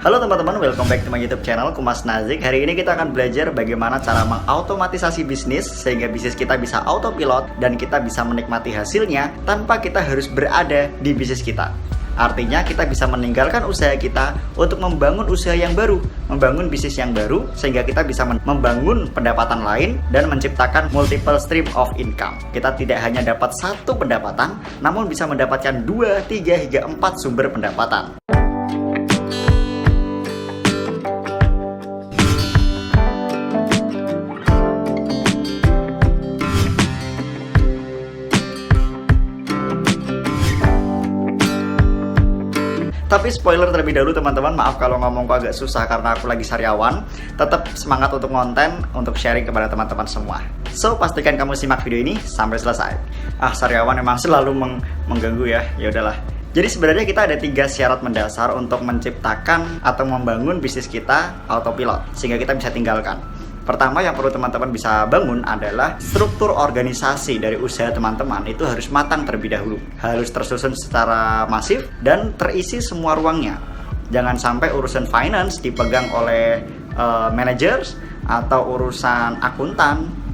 Halo teman-teman, welcome back to my YouTube channel Kumas Nazik. Hari ini kita akan belajar bagaimana cara mengautomatisasi bisnis sehingga bisnis kita bisa autopilot dan kita bisa menikmati hasilnya tanpa kita harus berada di bisnis kita. Artinya kita bisa meninggalkan usaha kita untuk membangun usaha yang baru, membangun bisnis yang baru, sehingga kita bisa membangun pendapatan lain dan menciptakan multiple stream of income. Kita tidak hanya dapat satu pendapatan, namun bisa mendapatkan 2, 3, hingga 4 sumber pendapatan. Tapi spoiler terlebih dahulu teman-teman, maaf kalau ngomongku agak susah karena aku lagi sariawan. Tetap semangat untuk konten, untuk sharing kepada teman-teman semua. So, pastikan kamu simak video ini sampai selesai. Sariawan memang selalu mengganggu ya, ya udahlah. Jadi sebenarnya kita ada 3 syarat mendasar untuk menciptakan atau membangun bisnis kita autopilot, sehingga kita bisa tinggalkan. Pertama yang perlu teman-teman bisa bangun adalah struktur organisasi dari usaha teman-teman itu harus matang terlebih dahulu. Harus tersusun secara masif dan terisi semua ruangnya. Jangan sampai urusan finance dipegang oleh managers atau urusan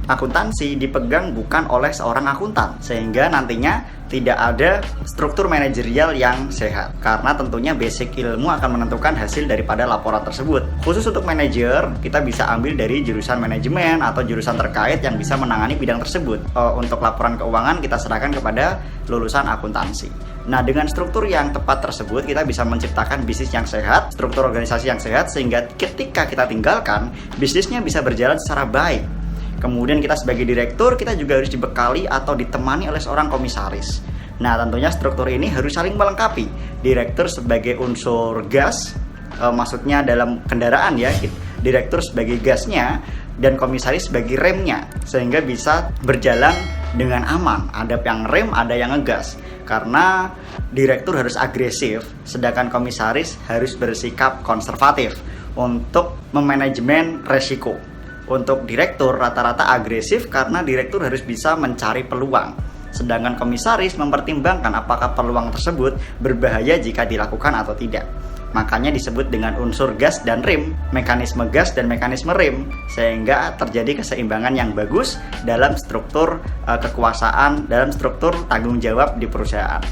akuntansi dipegang bukan oleh seorang akuntan, sehingga nantinya tidak ada struktur manajerial yang sehat, karena tentunya basic ilmu akan menentukan hasil daripada laporan tersebut. Khusus untuk manajer, kita bisa ambil dari jurusan manajemen atau jurusan terkait yang bisa menangani bidang tersebut. Untuk laporan keuangan kita serahkan kepada lulusan akuntansi. Nah, dengan struktur yang tepat tersebut kita bisa menciptakan bisnis yang sehat, struktur organisasi yang sehat, sehingga ketika kita tinggalkan, bisnisnya bisa berjalan secara baik. Kemudian kita sebagai direktur, kita juga harus dibekali atau ditemani oleh seorang komisaris. Nah, tentunya struktur ini harus saling melengkapi. Direktur sebagai unsur gas, maksudnya dalam kendaraan ya, direktur sebagai gasnya, dan komisaris sebagai remnya, sehingga bisa berjalan dengan aman. Ada yang rem, ada yang ngegas. Karena direktur harus agresif, sedangkan komisaris harus bersikap konservatif untuk memanajemen resiko. Untuk direktur rata-rata agresif karena direktur harus bisa mencari peluang. Sedangkan komisaris mempertimbangkan apakah peluang tersebut berbahaya jika dilakukan atau tidak. Makanya disebut dengan unsur gas dan rem, mekanisme gas dan mekanisme rem, sehingga terjadi keseimbangan yang bagus dalam struktur kekuasaan, dalam struktur tanggung jawab di perusahaan.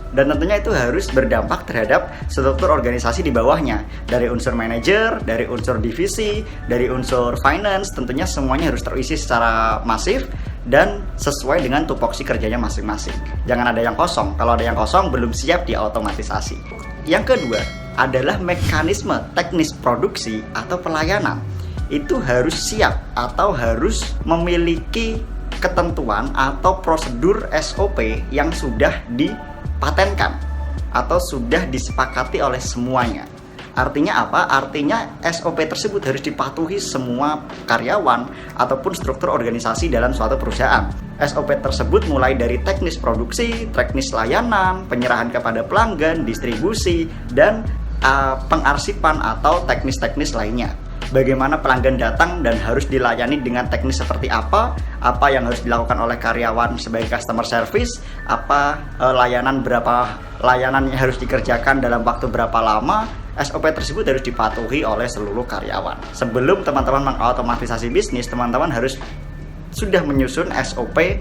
Dan tentunya itu harus berdampak terhadap struktur organisasi di bawahnya. Dari unsur manajer, dari unsur divisi, dari unsur finance, tentunya semuanya harus terisi secara masif dan sesuai dengan tupoksi kerjanya masing-masing. Jangan ada yang kosong. Kalau ada yang kosong, belum siap diautomatisasi. Yang kedua adalah mekanisme teknis produksi atau pelayanan. Itu harus siap atau harus memiliki ketentuan atau prosedur SOP yang sudah dipatenkan atau sudah disepakati oleh semuanya. Artinya apa? Artinya SOP tersebut harus dipatuhi semua karyawan ataupun struktur organisasi dalam suatu perusahaan. SOP tersebut mulai dari teknis produksi, teknis layanan, penyerahan kepada pelanggan, distribusi, dan pengarsipan atau teknis-teknis lainnya. Bagaimana pelanggan datang dan harus dilayani dengan teknis seperti apa yang harus dilakukan oleh karyawan sebagai customer service, berapa layanan yang harus dikerjakan dalam waktu berapa lama. SOP tersebut harus dipatuhi oleh seluruh karyawan. Sebelum teman-teman mengautomatisasi bisnis, teman-teman harus sudah menyusun SOP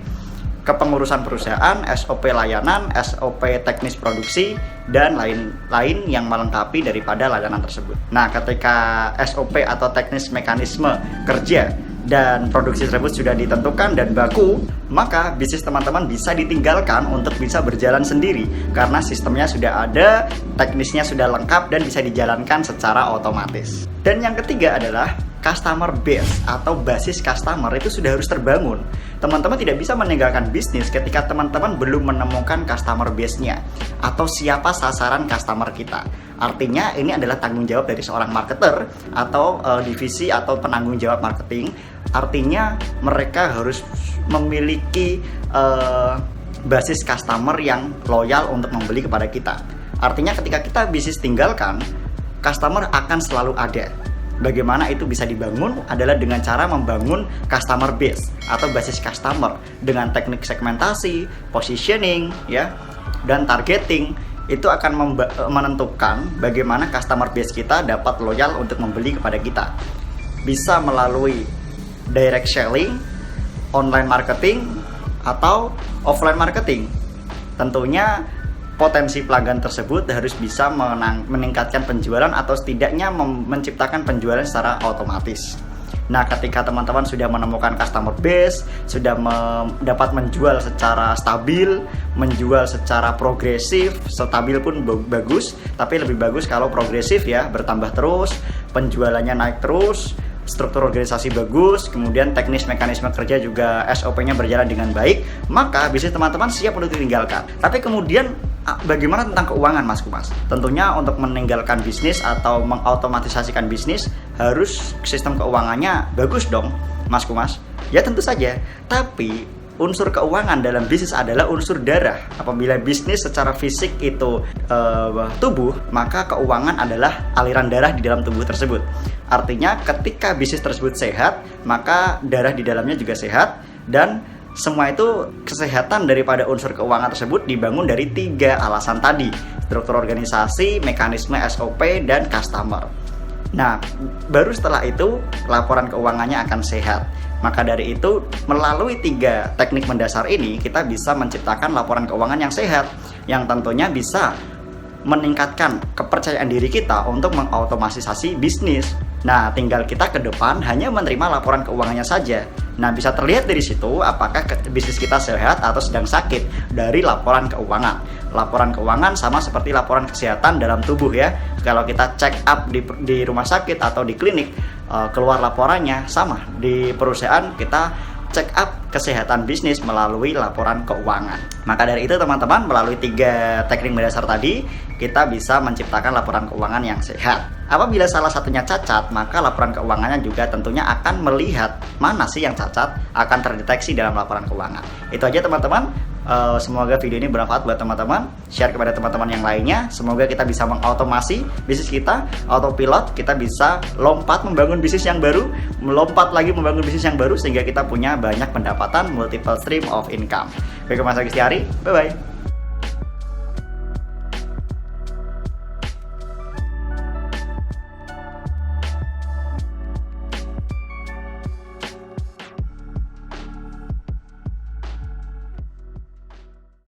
kepengurusan perusahaan, SOP layanan, SOP teknis produksi, dan lain-lain yang melengkapi daripada layanan tersebut. Nah, ketika SOP atau teknis mekanisme kerja dan produksi tersebut sudah ditentukan dan baku, maka bisnis teman-teman bisa ditinggalkan untuk bisa berjalan sendiri karena sistemnya sudah ada, teknisnya sudah lengkap, dan bisa dijalankan secara otomatis. Dan yang ketiga adalah customer base atau basis customer itu sudah harus terbangun. Teman-teman tidak bisa meninggalkan bisnis ketika teman-teman belum menemukan customer base-nya atau siapa sasaran customer kita. Artinya ini adalah tanggung jawab dari seorang marketer atau divisi atau penanggung jawab marketing. Artinya mereka harus memiliki basis customer yang loyal untuk membeli kepada kita. Artinya ketika kita bisnis tinggalkan, customer akan selalu ada. Bagaimana itu bisa dibangun adalah dengan cara membangun customer base atau basis customer dengan teknik segmentasi, positioning, ya, dan targeting itu akan menentukan bagaimana customer base kita dapat loyal untuk membeli kepada kita. Bisa melalui direct selling, online marketing, atau offline marketing. Tentunya potensi pelanggan tersebut harus bisa meningkatkan penjualan atau setidaknya menciptakan penjualan secara otomatis. Nah, ketika teman-teman sudah menemukan customer base, sudah dapat menjual secara stabil, menjual secara progresif, stabil pun bagus, tapi lebih bagus kalau progresif ya, bertambah terus, penjualannya naik terus, struktur organisasi bagus, kemudian teknis mekanisme kerja juga SOP-nya berjalan dengan baik, maka bisnis teman-teman siap untuk ditinggalkan. Tapi kemudian bagaimana tentang keuangan, Mas Kumas? Tentunya untuk meninggalkan bisnis atau mengautomatisasikan bisnis harus sistem keuangannya bagus dong, Mas Kumas. Ya tentu saja, tapi unsur keuangan dalam bisnis adalah unsur darah. Apabila bisnis secara fisik itu tubuh, maka keuangan adalah aliran darah di dalam tubuh tersebut. Artinya ketika bisnis tersebut sehat, maka darah di dalamnya juga sehat, dan semua itu kesehatan daripada unsur keuangan tersebut dibangun dari 3 alasan tadi: struktur organisasi, mekanisme SOP, dan customer. Nah, baru setelah itu laporan keuangannya akan sehat. Maka dari itu, melalui 3 teknik mendasar ini, kita bisa menciptakan laporan keuangan yang sehat, yang tentunya bisa meningkatkan kepercayaan diri kita untuk mengautomatisasi bisnis. Nah, tinggal kita ke depan hanya menerima laporan keuangannya saja. Nah, bisa terlihat dari situ apakah bisnis kita sehat atau sedang sakit dari laporan keuangan. Laporan keuangan sama seperti laporan kesehatan dalam tubuh ya. Kalau kita check up di rumah sakit atau di klinik, keluar laporannya sama. Di perusahaan kita check up kesehatan bisnis melalui laporan keuangan. Maka dari itu teman-teman, melalui 3 teknik mendasar tadi, kita bisa menciptakan laporan keuangan yang sehat. Apabila salah satunya cacat, maka laporan keuangannya juga tentunya akan melihat mana sih yang cacat, akan terdeteksi dalam laporan keuangan. Itu aja teman-teman. Semoga video ini bermanfaat buat teman-teman. Share kepada teman-teman yang lainnya. Semoga kita bisa mengautomasi bisnis kita, autopilot, kita bisa lompat membangun bisnis yang baru, melompat lagi membangun bisnis yang baru, sehingga kita punya banyak pendapatan, multiple stream of income. Baik, Mas Agistiari, bye-bye.